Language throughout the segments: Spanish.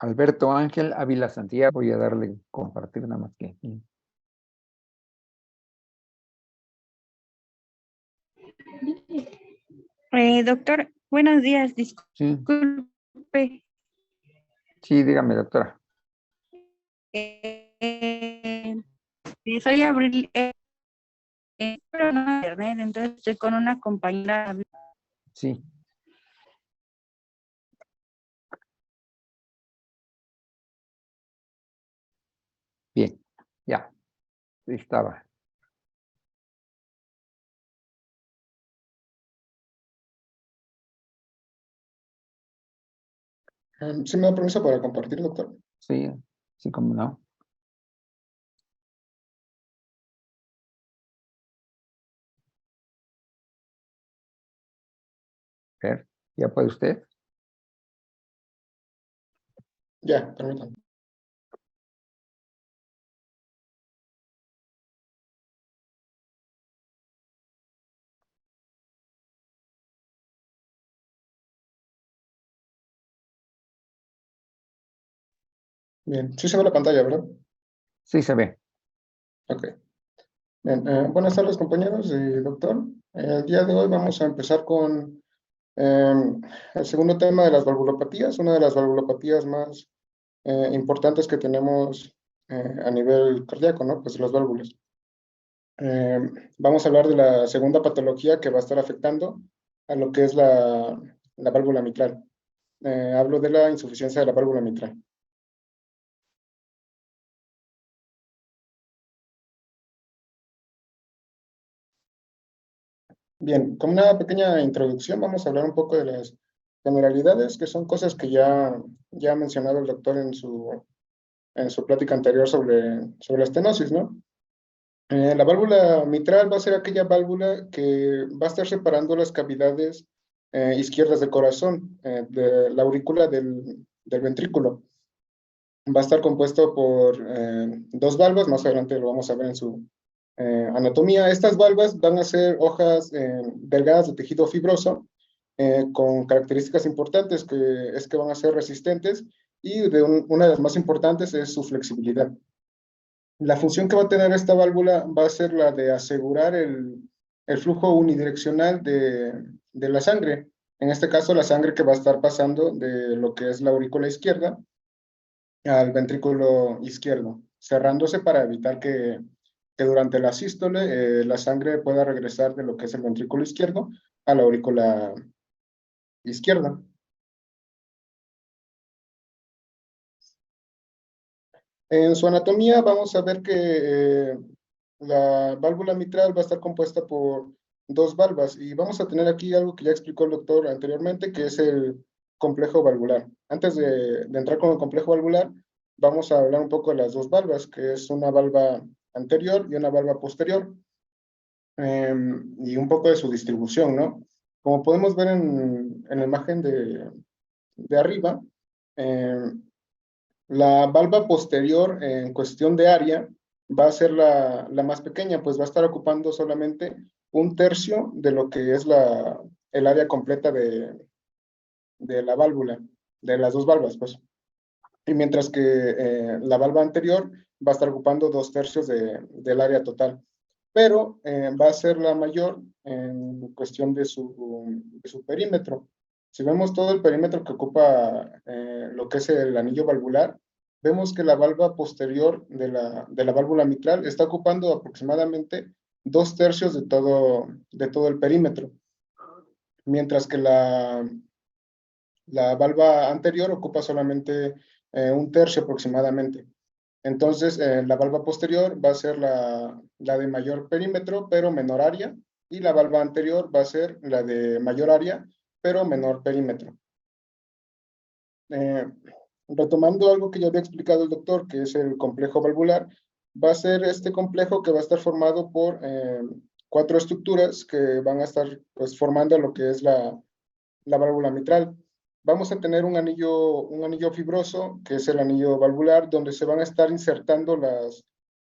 Alberto Ángel Ávila Santillán. Voy a darle compartir nada más que aquí. Doctor, buenos días, Sí, disculpe. sí, dígame, doctora. Soy Abril, pero no internet, entonces estoy con una compañera. Sí. Bien, ya, estaba. ¿Sí me da permiso para compartir, doctor? Sí, sí, como no. A ver, ¿ya puede usted? Ya, permítanme. Bien, sí se ve la pantalla, ¿verdad? Sí, se ve. Ok. Bien, buenas tardes, compañeros y doctor. El día de hoy vamos a empezar con el segundo tema de las valvulopatías, una de las valvulopatías más importantes que tenemos a nivel cardíaco, ¿no? Pues las válvulas. Vamos a hablar de la segunda patología que va a estar afectando a lo que es la válvula mitral. Hablo de la insuficiencia de la válvula mitral. Bien, como una pequeña introducción, vamos a hablar un poco de las generalidades, que son cosas que ya ha mencionado el doctor en su plática anterior sobre la estenosis, ¿no? La válvula mitral va a ser aquella válvula que va a estar separando las cavidades izquierdas del corazón, de la aurícula del ventrículo. Va a estar compuesto por dos valvas, más adelante lo vamos a ver en su anatomía. Estas valvas van a ser hojas delgadas de tejido fibroso, con características importantes, que es que van a ser resistentes, y una de las más importantes es su flexibilidad. La función que va a tener esta válvula va a ser la de asegurar el flujo unidireccional de la sangre. En este caso, la sangre que va a estar pasando de lo que es la aurícula izquierda al ventrículo izquierdo, cerrándose para evitar que durante la sístole la sangre pueda regresar de lo que es el ventrículo izquierdo a la aurícula izquierda. En su anatomía vamos a ver que la válvula mitral va a estar compuesta por dos valvas, y vamos a tener aquí algo que ya explicó el doctor anteriormente, que es el complejo valvular. Antes de entrar con el complejo valvular, vamos a hablar un poco de las dos valvas, que es una valva anterior y una valva posterior, y un poco de su distribución, ¿no? Como podemos ver en la imagen de arriba, la valva posterior en cuestión de área va a ser la más pequeña, pues va a estar ocupando solamente un tercio de lo que es el área completa de la válvula, de las dos valvas, pues. Y mientras que la valva anterior va a estar ocupando dos tercios del área total. Pero va a ser la mayor en cuestión de su perímetro. Si vemos todo el perímetro que ocupa lo que es el anillo valvular, vemos que la valva posterior de la válvula mitral está ocupando aproximadamente dos tercios de todo el perímetro, mientras que la valva anterior ocupa solamente un tercio aproximadamente. Entonces, la valva posterior va a ser la de mayor perímetro, pero menor área, y la valva anterior va a ser la de mayor área, pero menor perímetro. Retomando algo que ya había explicado el doctor, que es el complejo valvular, va a ser este complejo que va a estar formado por cuatro estructuras que van a estar pues, formando lo que es la válvula mitral. Vamos a tener un anillo fibroso, que es el anillo valvular, donde se van a estar insertando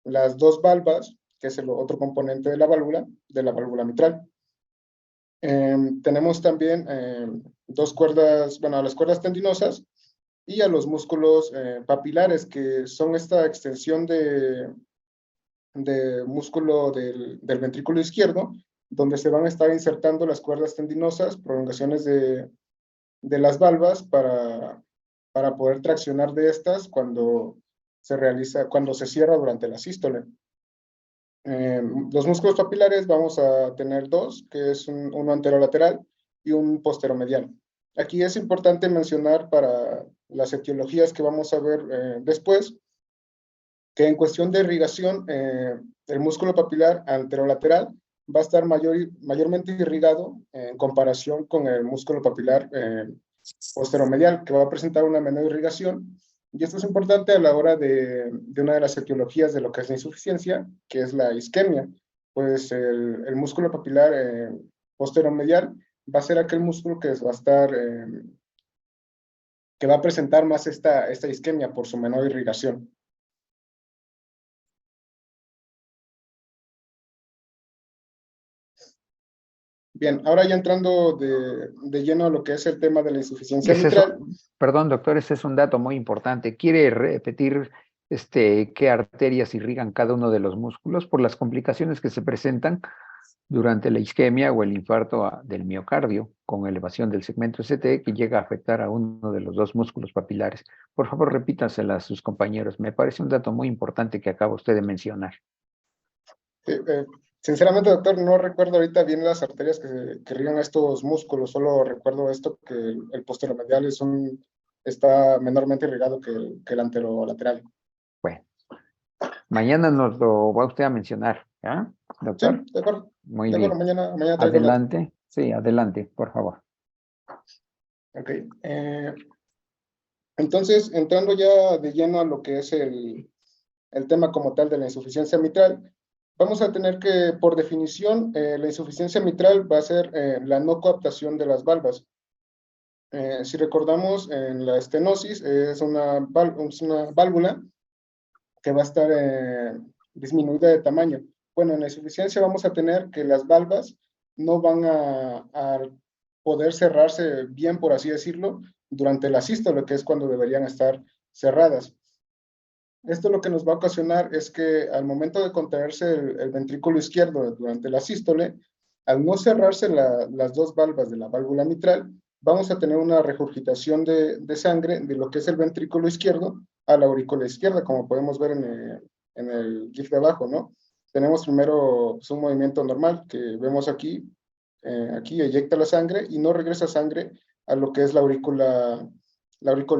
las dos valvas, que es el otro componente de la válvula mitral. Tenemos también dos cuerdas, bueno, las cuerdas tendinosas, y a los músculos papilares, que son esta extensión de músculo del ventrículo izquierdo, donde se van a estar insertando las cuerdas tendinosas, prolongaciones de las valvas para poder traccionar de estas cuando se cierra durante la sístole. Los músculos papilares vamos a tener dos, que es uno anterolateral y un posteromedial. Aquí es importante mencionar para las etiologías que vamos a ver después, que en cuestión de irrigación, el músculo papilar anterolateral va a estar mayormente irrigado en comparación con el músculo papilar posteromedial, que va a presentar una menor irrigación. Y esto es importante a la hora de una de las etiologías de lo que es la insuficiencia, que es la isquemia. Pues el músculo papilar posteromedial va a ser aquel músculo que va a estar, que va a presentar más esta isquemia por su menor irrigación. Bien, ahora ya entrando de lleno a lo que es el tema de la insuficiencia mitral. Perdón, doctor, ese es un dato muy importante. ¿Quiere repetir qué arterias irrigan cada uno de los músculos por las complicaciones que se presentan durante la isquemia o el infarto del miocardio con elevación del segmento ST que llega a afectar a uno de los dos músculos papilares? Por favor, repítasela a sus compañeros. Me parece un dato muy importante que acaba usted de mencionar. Sinceramente, doctor, no recuerdo ahorita bien las arterias que irrigan estos músculos, solo recuerdo esto, que el posteromedial está menormente irrigado que el anterolateral. Bueno, mañana nos lo va usted a mencionar, ¿ya, doctor? Sí, de acuerdo. Muy de bien. Acuerdo, mañana traigo adelante, sí, adelante, por favor. Ok. Entonces, entrando ya de lleno a lo que es el tema como tal de la insuficiencia mitral, vamos a tener que, por definición, la insuficiencia mitral va a ser la no coaptación de las valvas. Si recordamos, en la estenosis es una válvula que va a estar disminuida de tamaño. Bueno, en la insuficiencia vamos a tener que las valvas no van a poder cerrarse bien, por así decirlo, durante la sístole, que es cuando deberían estar cerradas. Esto lo que nos va a ocasionar es que al momento de contraerse el ventrículo izquierdo durante la sístole, al no cerrarse las dos valvas de la válvula mitral, vamos a tener una regurgitación de sangre de lo que es el ventrículo izquierdo a la aurícula izquierda, como podemos ver en el GIF de abajo, ¿no? Tenemos primero pues, un movimiento normal que vemos aquí. Aquí eyecta la sangre y no regresa sangre a lo que es la aurícula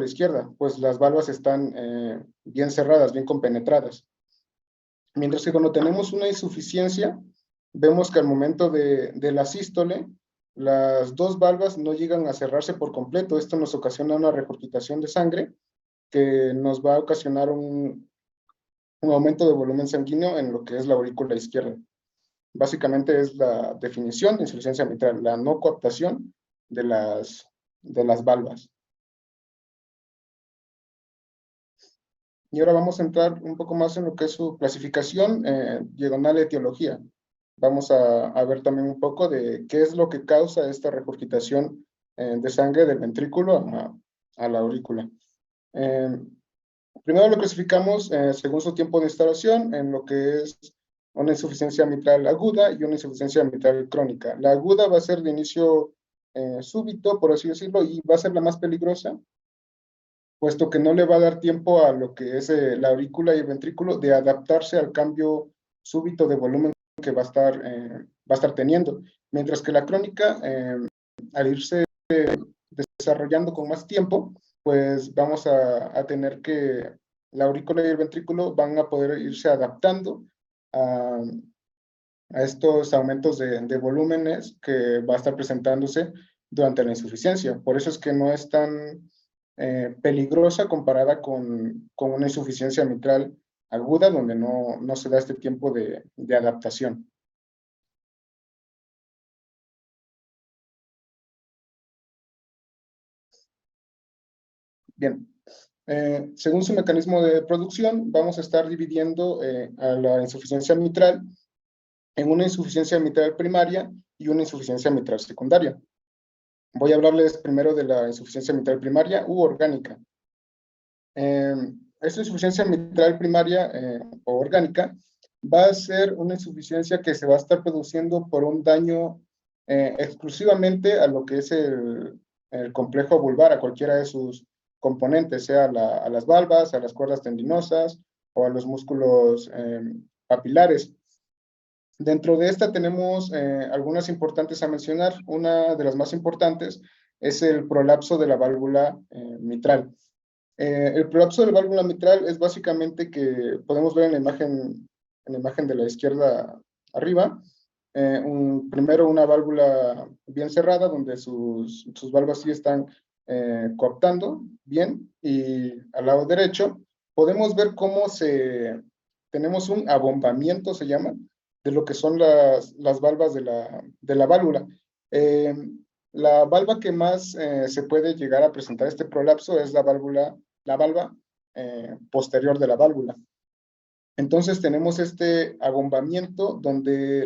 izquierda, pues las valvas están bien cerradas, bien compenetradas. Mientras que cuando tenemos una insuficiencia, vemos que al momento de la sístole, las dos valvas no llegan a cerrarse por completo. Esto nos ocasiona una regurgitación de sangre que nos va a ocasionar un aumento de volumen sanguíneo en lo que es la aurícula izquierda. Básicamente es la definición de insuficiencia mitral, la no coaptación de las valvas. Y ahora vamos a entrar un poco más en lo que es su clasificación, diagonal etiología. Vamos a ver también un poco de qué es lo que causa esta regurgitación de sangre del ventrículo a la aurícula. Primero lo clasificamos según su tiempo de instalación en lo que es una insuficiencia mitral aguda y una insuficiencia mitral crónica. La aguda va a ser de inicio súbito, por así decirlo, y va a ser la más peligrosa, puesto que no le va a dar tiempo a lo que es la aurícula y el ventrículo de adaptarse al cambio súbito de volumen que va a estar teniendo. Mientras que la crónica, al irse desarrollando con más tiempo, pues vamos a tener que la aurícula y el ventrículo van a poder irse adaptando a estos aumentos de volúmenes que va a estar presentándose durante la insuficiencia. Por eso es que no es tan peligrosa comparada con una insuficiencia mitral aguda, donde no se da este tiempo de adaptación. Bien, según su mecanismo de producción, vamos a estar dividiendo a la insuficiencia mitral en una insuficiencia mitral primaria y una insuficiencia mitral secundaria. Voy a hablarles primero de la insuficiencia mitral primaria u orgánica. Esta insuficiencia mitral primaria o orgánica va a ser una insuficiencia que se va a estar produciendo por un daño exclusivamente a lo que es el complejo vulvar, a cualquiera de sus componentes, sea a las valvas, a las cuerdas tendinosas o a los músculos papilares. Dentro de esta tenemos algunas importantes a mencionar. Una de las más importantes es el prolapso de la válvula mitral. El prolapso de la válvula mitral es básicamente que podemos ver en la imagen de la izquierda arriba, primero una válvula bien cerrada donde sus valvas sí están coaptando bien, y al lado derecho podemos ver cómo tenemos un abombamiento, se llama, de lo que son las valvas de la válvula. La valva que más se puede llegar a presentar este prolapso es la valva posterior de la válvula. Entonces tenemos este abombamiento donde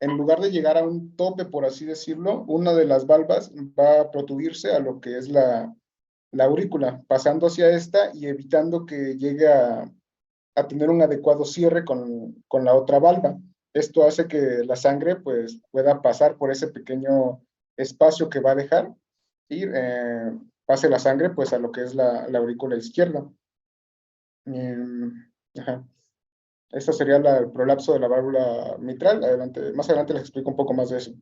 en lugar de llegar a un tope, por así decirlo, una de las valvas va a protruirse a lo que es la aurícula, pasando hacia esta y evitando que llegue a tener un adecuado cierre con la otra valva. Esto hace que la sangre pues, pueda pasar por ese pequeño espacio que va a dejar y pase la sangre pues, a lo que es la aurícula izquierda. Ajá. Este sería el prolapso de la válvula mitral. Más adelante les explico un poco más de eso.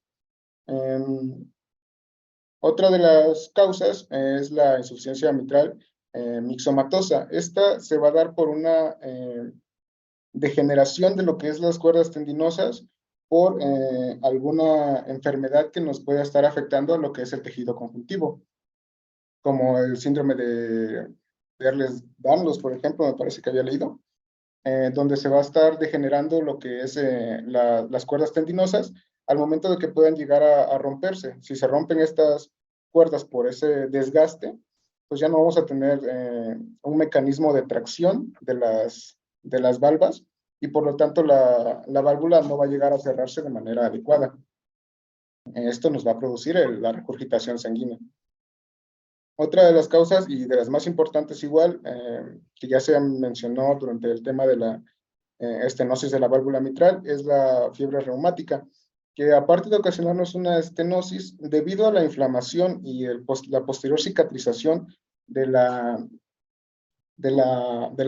Otra de las causas es la insuficiencia mitral mixomatosa. Esta se va a dar por una degeneración de lo que es las cuerdas tendinosas por alguna enfermedad que nos pueda estar afectando a lo que es el tejido conjuntivo, como el síndrome de Ehlers-Danlos, por ejemplo, me parece que había leído, donde se va a estar degenerando lo que es las cuerdas tendinosas al momento de que puedan llegar a romperse. Si se rompen estas cuerdas por ese desgaste, pues ya no vamos a tener un mecanismo de tracción de las valvas y por lo tanto la válvula no va a llegar a cerrarse de manera adecuada. Esto nos va a producir la regurgitación sanguínea. Otra de las causas y de las más importantes igual, que ya se mencionó durante el tema de la estenosis de la válvula mitral, es la fiebre reumática, que aparte de ocasionarnos una estenosis, debido a la inflamación y la posterior cicatrización de la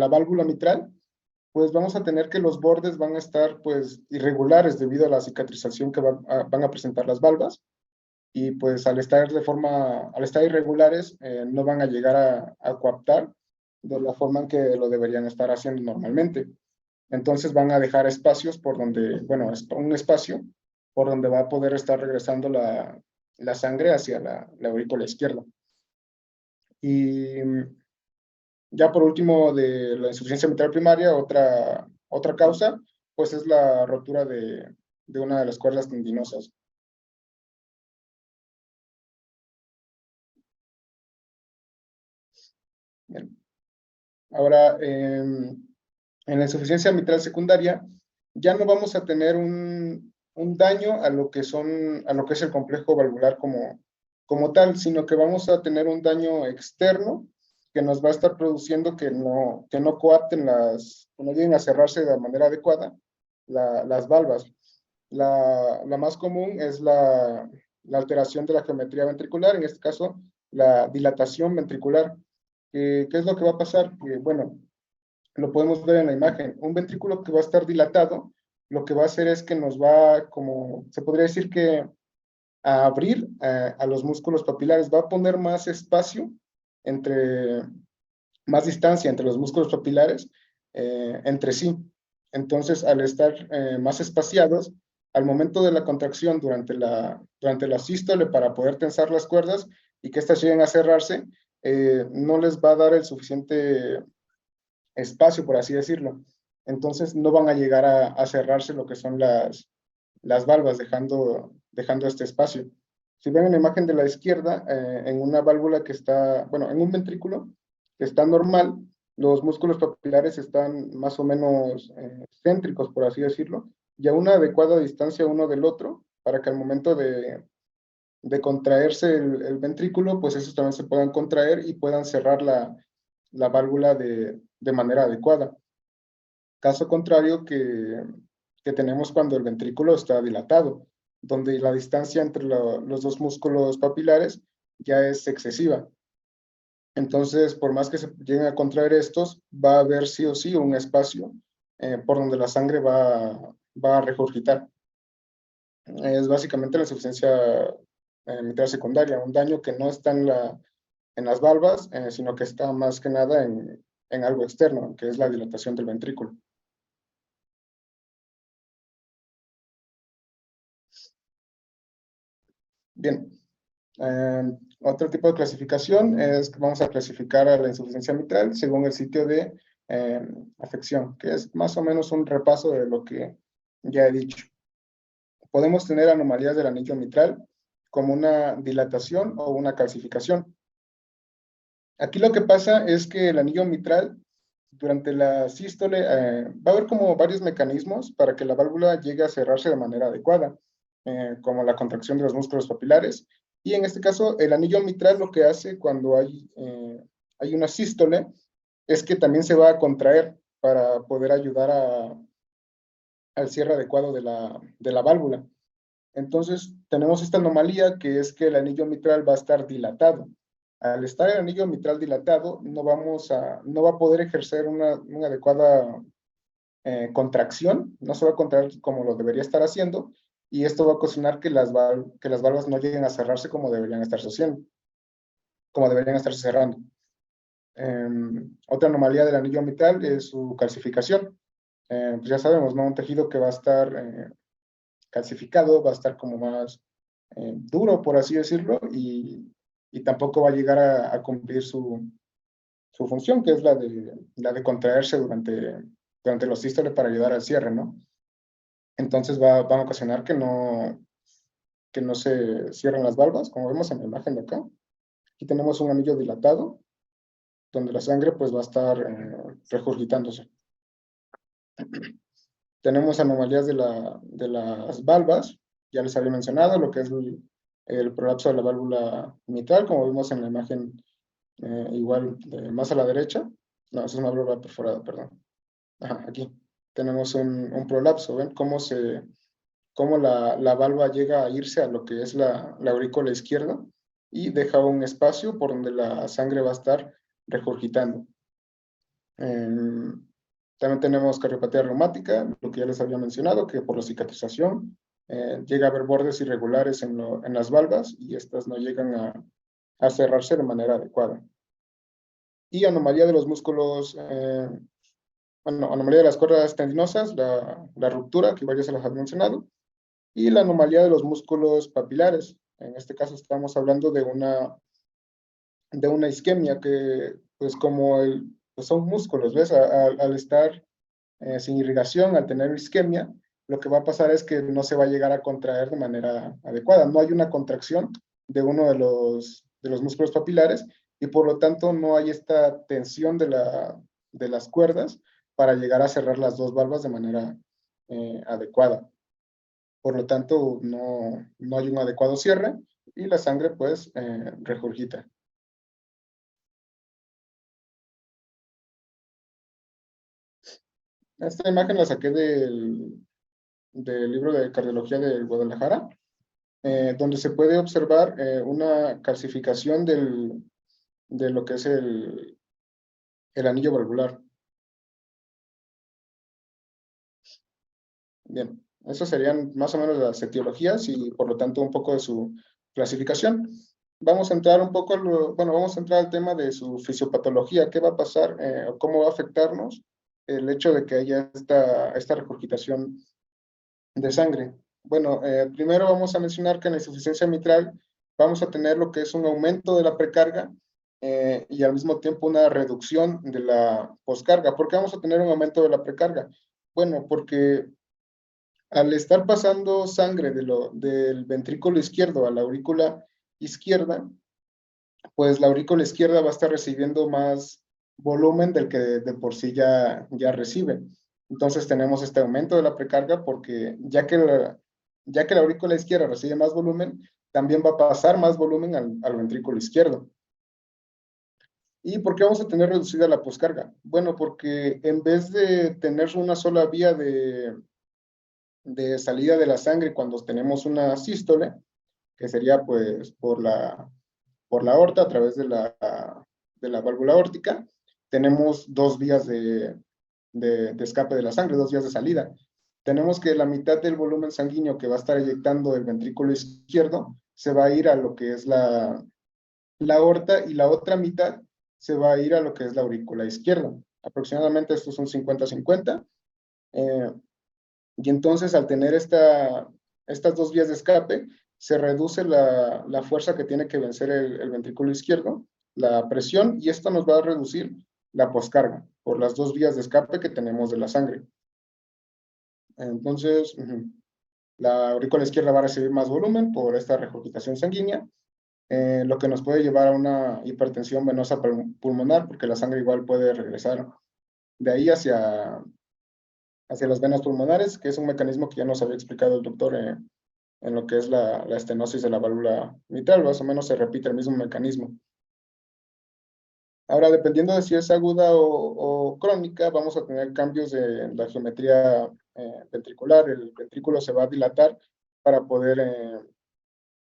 válvula mitral, pues vamos a tener que los bordes van a estar pues irregulares debido a la cicatrización que van a presentar las valvas, y pues al estar irregulares no van a llegar a coaptar de la forma en que lo deberían estar haciendo normalmente. Entonces van a dejar espacios por donde, bueno, un espacio por donde va a poder estar regresando la sangre hacia la aurícula izquierda. Y ya por último, de la insuficiencia mitral primaria, otra causa, pues es la rotura de una de las cuerdas tendinosas. Bien. Ahora, en la insuficiencia mitral secundaria, ya no vamos a tener un daño a lo que es el complejo valvular como tal, sino que vamos a tener un daño externo que nos va a estar produciendo que no coapten que no lleguen a cerrarse de manera adecuada las valvas. La más común es la alteración de la geometría ventricular, en este caso, la dilatación ventricular. ¿Qué es lo que va a pasar? Que, bueno, lo podemos ver en la imagen. Un ventrículo que va a estar dilatado, lo que va a hacer es que nos va, como se podría decir que a abrir a los músculos papilares, va a poner más espacio más distancia entre los músculos papilares entre sí. Entonces, al estar más espaciados, al momento de la contracción durante la sístole para poder tensar las cuerdas y que éstas lleguen a cerrarse, no les va a dar el suficiente espacio, por así decirlo. Entonces no van a llegar a cerrarse lo que son las valvas, dejando este espacio. Si ven en la imagen de la izquierda, en una válvula que está, bueno, en un ventrículo que está normal, los músculos papilares están más o menos céntricos, por así decirlo, y a una adecuada distancia uno del otro, para que al momento de contraerse el ventrículo, pues esos también se puedan contraer y puedan cerrar la válvula de manera adecuada. Caso contrario que tenemos cuando el ventrículo está dilatado, donde la distancia entre los dos músculos papilares ya es excesiva. Entonces, por más que se lleguen a contraer estos, va a haber sí o sí un espacio por donde la sangre va a regurgitar. Es básicamente la insuficiencia mitral secundaria, un daño que no está en las valvas, sino que está más que nada en algo externo, que es la dilatación del ventrículo. Bien, otro tipo de clasificación es que vamos a clasificar a la insuficiencia mitral según el sitio de afección, que es más o menos un repaso de lo que ya he dicho. Podemos tener anomalías del anillo mitral como una dilatación o una calcificación. Aquí lo que pasa es que el anillo mitral, durante la sístole, va a haber como varios mecanismos para que la válvula llegue a cerrarse de manera adecuada, como la contracción de los músculos papilares. Y en este caso, el anillo mitral lo que hace cuando hay una sístole es que también se va a contraer para poder ayudar al cierre adecuado de la válvula. Entonces, tenemos esta anomalía que es que el anillo mitral va a estar dilatado. Al estar el anillo mitral dilatado, no va a poder ejercer una adecuada contracción, no se va a contraer como lo debería estar haciendo, y esto va a ocasionar que las valvas no lleguen a cerrarse como deberían estarse haciendo, como deberían estarse cerrando. Otra anomalía del anillo mitral es su calcificación. Pues ya sabemos, ¿no? Un tejido que va a estar calcificado, va a estar como más duro, por así decirlo, y tampoco va a llegar a cumplir su función, que es la de contraerse durante los sístoles para ayudar al cierre, ¿no? Entonces van a ocasionar que no se cierren las valvas, como vemos en la imagen de acá. Aquí tenemos un anillo dilatado, donde la sangre pues va a estar regurgitándose. Tenemos anomalías de las valvas, ya les había mencionado lo que es el prolapso de la válvula mitral, como vemos en la imagen igual más a la derecha. No, esa es una válvula perforada, perdón. Ajá, aquí tenemos un prolapso. ¿Ven cómo la válvula llega a irse a lo que es la aurícula izquierda y deja un espacio por donde la sangre va a estar regurgitando? También tenemos cardiopatía reumática, lo que ya les había mencionado, que por la cicatrización llega a haber bordes irregulares en las valvas y estas no llegan a cerrarse de manera adecuada. Y anomalía de los músculos, anomalía de las cuerdas tendinosas, la ruptura, que igual ya se las había mencionado, y la anomalía de los músculos papilares. En este caso estamos hablando de una isquemia que, pues como pues son músculos, ¿ves? Al estar sin irrigación, al tener isquemia, lo que va a pasar es que no se va a llegar a contraer de manera adecuada. No hay una contracción de uno de los músculos papilares y por lo tanto no hay esta tensión de las cuerdas para llegar a cerrar las dos valvas de manera adecuada. Por lo tanto, no hay un adecuado cierre y la sangre pues regurgita. Esta imagen la saqué del libro de cardiología de Guadalajara, donde se puede observar una calcificación de lo que es el anillo valvular. Bien, esas serían más o menos las etiologías y por lo tanto un poco de su clasificación. Vamos a entrar un poco, vamos a entrar al tema de su fisiopatología. ¿Qué va a pasar o cómo va a afectarnos el hecho de que haya esta regurgitación de sangre? Bueno, primero vamos a mencionar que en la insuficiencia mitral vamos a tener lo que es un aumento de la precarga y al mismo tiempo una reducción de la poscarga. ¿Por qué vamos a tener un aumento de la precarga? Bueno, porque al estar pasando sangre del ventrículo izquierdo a la aurícula izquierda, pues la aurícula izquierda va a estar recibiendo más volumen del que de por sí ya recibe. Entonces tenemos este aumento de la precarga porque ya que la aurícula izquierda recibe más volumen, también va a pasar más volumen al ventrículo izquierdo. ¿Y por qué vamos a tener reducida la poscarga? Bueno, porque en vez de tener una sola vía de salida de la sangre cuando tenemos una sístole, que sería pues por la aorta a través de la válvula aórtica, tenemos dos vías de escape de la sangre, dos vías de salida. Tenemos que la mitad del volumen sanguíneo que va a estar eyectando el ventrículo izquierdo se va a ir a lo que es la aorta y la otra mitad se va a ir a lo que es la aurícula izquierda. Aproximadamente estos son 50-50. Y entonces al tener estas dos vías de escape, se reduce la fuerza que tiene que vencer el ventrículo izquierdo, la presión, y esto nos va a reducir la poscarga por las dos vías de escape que tenemos de la sangre. Entonces, la aurícula izquierda va a recibir más volumen por esta regurgitación sanguínea, lo que nos puede llevar a una hipertensión venosa pulmonar, porque la sangre igual puede regresar de ahí hacia las venas pulmonares, que es un mecanismo que ya nos había explicado el doctor en lo que es la estenosis de la válvula mitral. Más o menos se repite el mismo mecanismo. Ahora, dependiendo de si es aguda o crónica, vamos a tener cambios de la geometría ventricular. El ventrículo se va a dilatar para poder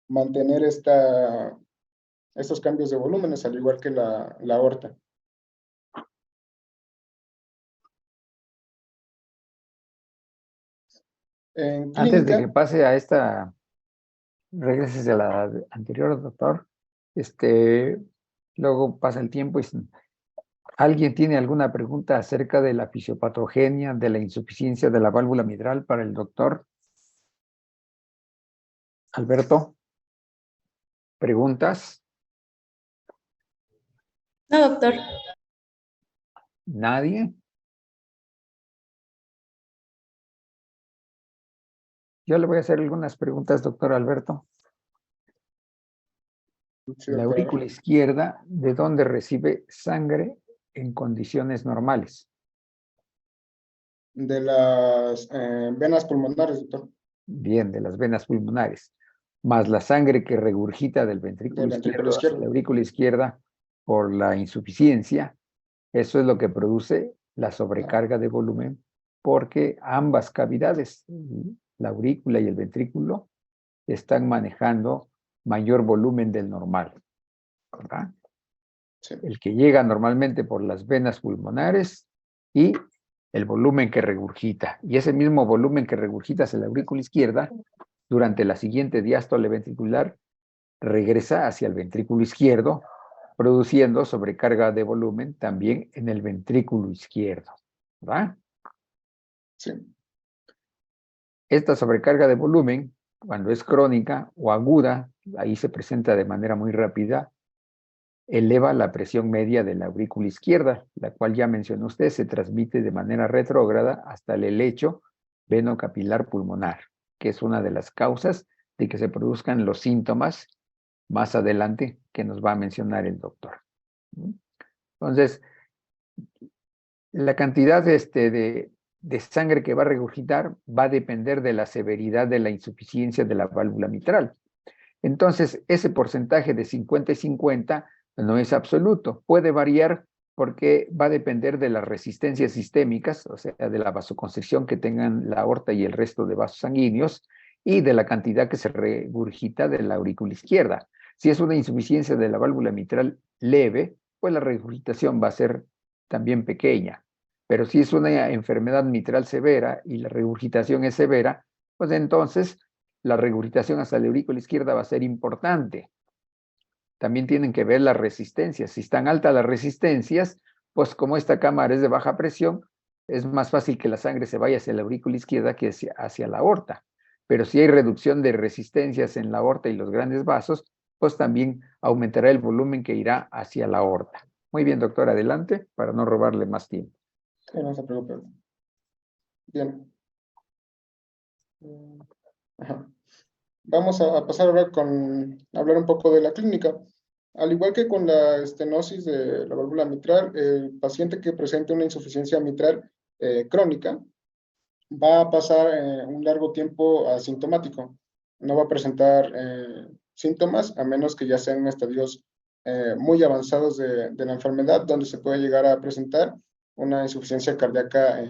mantener estos cambios de volúmenes, al igual que la aorta. En Antes de que clínica, pase a esta, regreses a la anterior, doctor, luego pasa el tiempo y ¿alguien tiene alguna pregunta acerca de la fisiopatogenia de la insuficiencia de la válvula mitral para el doctor Alberto? ¿Preguntas? No, doctor. ¿Nadie? Yo le voy a hacer algunas preguntas, doctor Alberto. sí, La doctora, aurícula izquierda, ¿de dónde recibe sangre en condiciones normales? de las venas pulmonares, doctor, Bien, de las venas pulmonares, más la sangre que regurgita del ventrículo del ventrículo izquierdo hacia la izquierdo. aurícula izquierda por la insuficiencia. Eso es lo que produce la sobrecarga de volumen, porque ambas cavidades, la aurícula y el ventrículo, están manejando mayor volumen del normal, ¿verdad? Sí. El que llega normalmente por las venas pulmonares y el volumen que regurgita. Y ese mismo volumen que regurgita hacia la aurícula izquierda, durante la siguiente diástole ventricular, regresa hacia el ventrículo izquierdo, produciendo sobrecarga de volumen también en el ventrículo izquierdo, ¿verdad? Sí. Esta sobrecarga de volumen, cuando es crónica o aguda, ahí se presenta de manera muy rápida, eleva la presión media de la aurícula izquierda, la cual ya mencionó usted, se transmite de manera retrógrada hasta el helecho venocapilar pulmonar, que es una de las causas de que se produzcan los síntomas más adelante que nos va a mencionar el doctor. Entonces, la cantidad de sangre que va a regurgitar va a depender de la severidad de la insuficiencia de la válvula mitral. Entonces, ese porcentaje de 50 y 50 no es absoluto. Puede variar porque va a depender de las resistencias sistémicas, o sea, de la vasoconstricción que tengan la aorta y el resto de vasos sanguíneos, y de la cantidad que se regurgita de la aurícula izquierda. Si es una insuficiencia de la válvula mitral leve, pues la regurgitación va a ser también pequeña. Pero si es una enfermedad mitral severa y la regurgitación es severa, pues entonces la regurgitación hacia la aurícula izquierda va a ser importante. También tienen que ver las resistencias. Si están altas las resistencias, pues como esta cámara es de baja presión, es más fácil que la sangre se vaya hacia la aurícula izquierda que hacia la aorta. Pero si hay reducción de resistencias en la aorta y los grandes vasos, pues también aumentará el volumen que irá hacia la aorta. Muy bien, doctor, adelante, para no robarle más tiempo. Sí, no se preocupe. Bien. Ajá. Vamos a pasar ahora a hablar un poco de la clínica. Al igual que con la estenosis de la válvula mitral, el paciente que presente una insuficiencia mitral crónica va a pasar un largo tiempo asintomático. No va a presentar síntomas a menos que ya sean estadios muy avanzados de la enfermedad, donde se puede llegar a presentar una insuficiencia cardíaca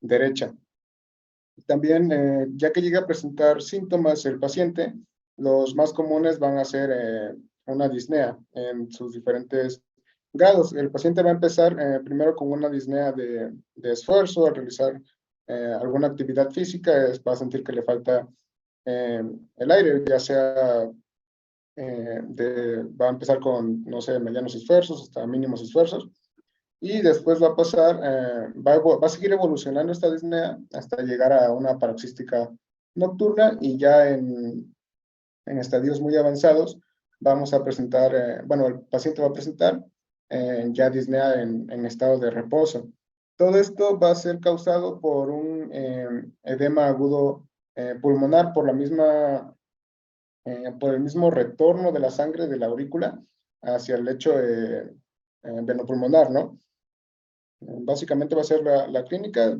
derecha. También, ya que llega a presentar síntomas el paciente, los más comunes van a ser una disnea en sus diferentes grados. El paciente va a empezar primero con una disnea de esfuerzo al realizar alguna actividad física, va a sentir que le falta el aire, ya sea va a empezar con, no sé, medianos esfuerzos hasta mínimos esfuerzos, y después va a pasar, va a seguir evolucionando esta disnea hasta llegar a una paroxística nocturna, y ya en estadios muy avanzados vamos a presentar, bueno, el paciente va a presentar ya disnea en estado de reposo. Todo esto va a ser causado por un edema agudo pulmonar por por el mismo retorno de la sangre de la aurícula hacia el lecho venopulmonar, ¿no? Básicamente va a ser la clínica,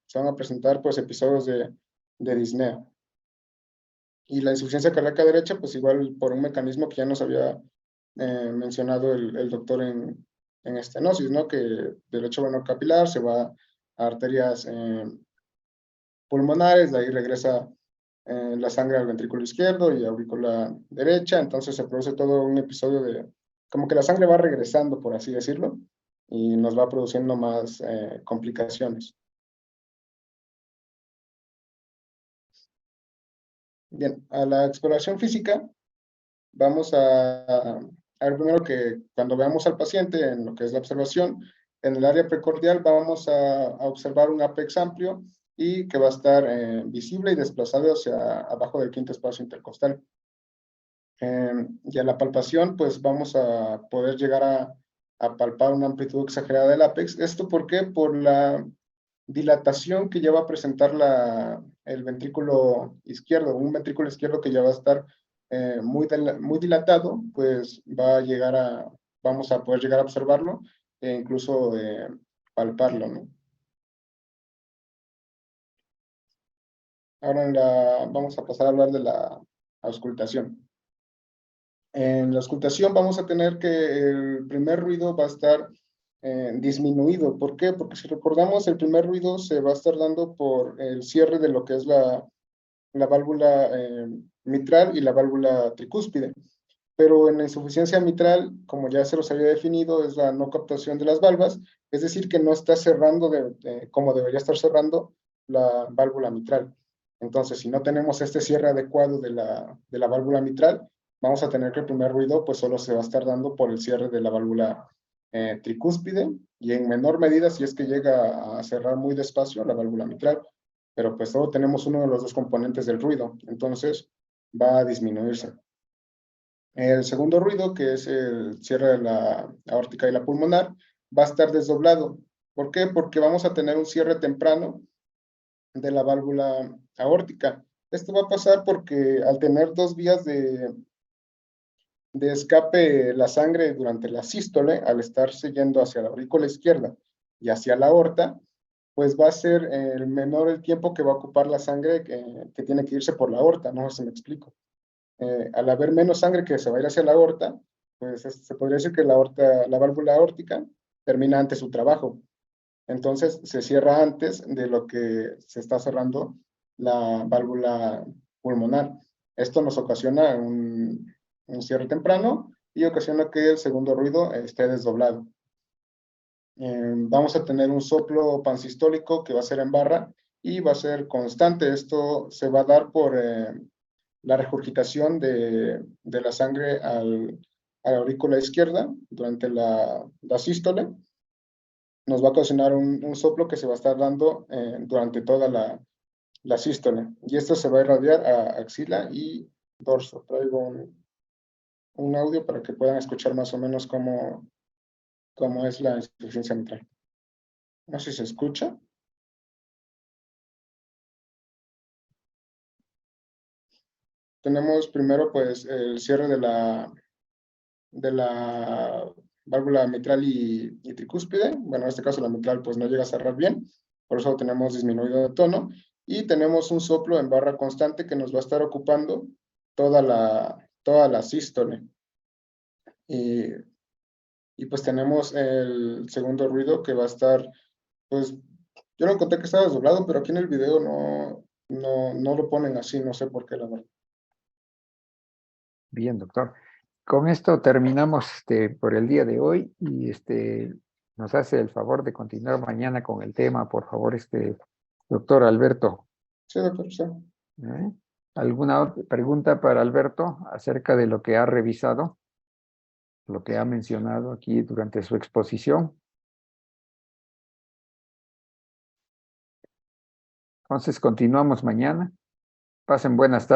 se van a presentar pues episodios de disnea. Y la insuficiencia cardíaca derecha, pues igual por un mecanismo que ya nos había mencionado el doctor en estenosis, ¿no? Que del lecho venocapilar se va a arterias pulmonares, de ahí regresa la sangre al ventrículo izquierdo y aurícula derecha, entonces se produce todo un episodio como que la sangre va regresando, por así decirlo, y nos va produciendo más complicaciones. Bien, a la exploración física, vamos a ver primero que cuando veamos al paciente en lo que es la observación, en el área precordial vamos a observar un apex amplio y que va a estar visible y desplazado hacia abajo del quinto espacio intercostal. Y a la palpación, pues vamos a poder llegar a palpar una amplitud exagerada del apex. ¿Esto por qué? Por la dilatación que ya va a presentar el ventrículo izquierdo, un ventrículo izquierdo que ya va a estar muy dilatado, pues vamos a poder llegar a observarlo e incluso palparlo, ¿no? Ahora vamos a pasar a hablar de la auscultación. En la auscultación vamos a tener que el primer ruido va a estar disminuido. ¿Por qué? Porque si recordamos, el primer ruido se va a estar dando por el cierre de lo que es la válvula mitral y la válvula tricúspide. Pero en la insuficiencia mitral, como ya se los había definido, es la no captación de las valvas, es decir, que no está cerrando como debería estar cerrando la válvula mitral. Entonces, si no tenemos este cierre adecuado de la válvula mitral, vamos a tener que el primer ruido pues solo se va a estar dando por el cierre de la válvula tricúspide, y en menor medida si es que llega a cerrar muy despacio la válvula mitral, pero pues solo tenemos uno de los dos componentes del ruido, entonces va a disminuirse. El segundo ruido, que es el cierre de la aórtica y la pulmonar, va a estar desdoblado. ¿Por qué? Porque vamos a tener un cierre temprano de la válvula aórtica. Esto va a pasar porque al tener dos vías de escape la sangre durante la sístole, al estarse yendo hacia la aurícula izquierda y hacia la aorta, pues va a ser menor el tiempo que va a ocupar la sangre que tiene que irse por la aorta, no sé si me explico. Al haber menos sangre que se va a ir hacia la aorta, pues se podría decir que la válvula aórtica termina antes su trabajo. Entonces se cierra antes de lo que se está cerrando la válvula pulmonar. Esto nos ocasiona un cierre temprano y ocasiona que el segundo ruido esté desdoblado. Vamos a tener un soplo pansistólico que va a ser en barra y va a ser constante. Esto se va a dar por la regurgitación de la sangre a la aurícula izquierda durante la sístole. Nos va a ocasionar un soplo que se va a estar dando durante toda la sístole. Y esto se va a irradiar a axila y dorso. Traigo un audio para que puedan escuchar más o menos cómo es la insuficiencia mitral. No sé si se escucha. Tenemos primero pues el cierre de la válvula mitral y tricúspide. Bueno, en este caso la mitral pues no llega a cerrar bien, por eso tenemos disminuido de tono, y tenemos un soplo en barra constante que nos va a estar ocupando toda la sístole. y pues tenemos el segundo ruido que va a estar, pues yo lo encontré que estaba desdoblado, pero aquí en el video no lo ponen así, no sé por qué, la verdad. Bien, doctor. Con esto terminamos por el día de hoy y nos hace el favor de continuar mañana con el tema, por favor, doctor Alberto. Sí, doctor, sí. ¿Eh? ¿Alguna otra pregunta para Alberto acerca de lo que ha revisado, lo que ha mencionado aquí durante su exposición? Entonces, continuamos mañana. Pasen buenas tardes.